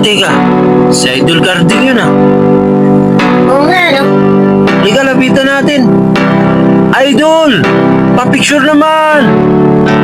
Teka. Si Idol Carding yun ah. Oo nga, no? Halika, lapitan natin. Idol! Papicture naman!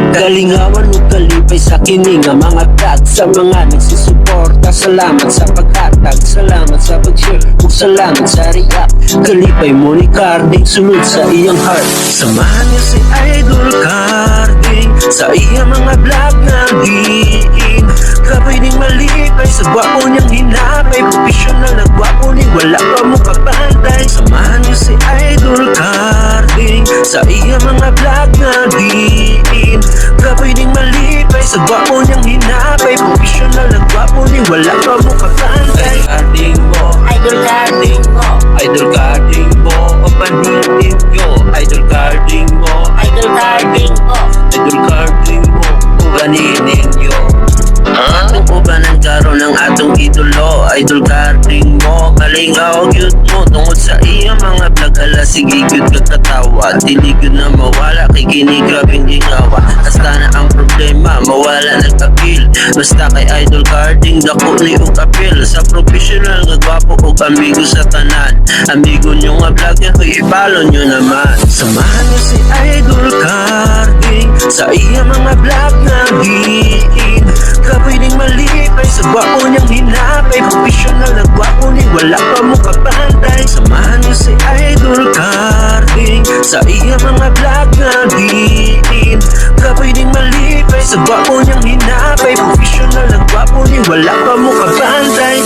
Kalingawan mo kalipay sa kining ang mga vlog. Sa mga nagsusuporta, salamat sa paghatag, salamat sa pag-share, ug salamat sa react. Kalipay mo ni Carding, sunod sa iyang heart. Samahan niyo si Idol Carding sa iyang mga vlog na diin. Kapwedeng malipay sa gwapo niyang hinapay, professional na gwapo ni wala pa mo kapantay. Samahan niyo si Idol Carding sa iyang mga vlog na diin. Kapwedeng malipay sa gwapo niyang hinapay, professional na gwapo ni wala pa mo kapantay. Carding mo, Idol Carding mo, Idol Carding mo, o panitin nyo. Idol Carding mo, Idol Carding mo. Idol Carding mo, o panitin nyo. Ang ubanan karon ng atong idolo, Idol Carding mo. Kalingaw gyud mo tungod sa iyang mga vlog. Ala sige gyud kakatawa, dili gyud na mawala kay kini grabing lingawa. Hasta na ang problema, mawala nag-appeal. Basta kay Idol Carding dako ni og appeal. Sa professional nga gwapo og amigo sa tanan. Amigo nyo nga vlog yan, kung i-follow nyo naman. Samahan nyo si Idol Carding sa iyang mga vlog na diin. Kapwedeng malipay sa gwapo niyang hinapay, professional na gwapo ni wala pa mo kapantay. Samahan niyo si Idol Carding sa iyang mga vlog na diin. Kapwedeng malipay sa gwapo niyang hinapay, professional na gwapo ni wala pa mo kapantay.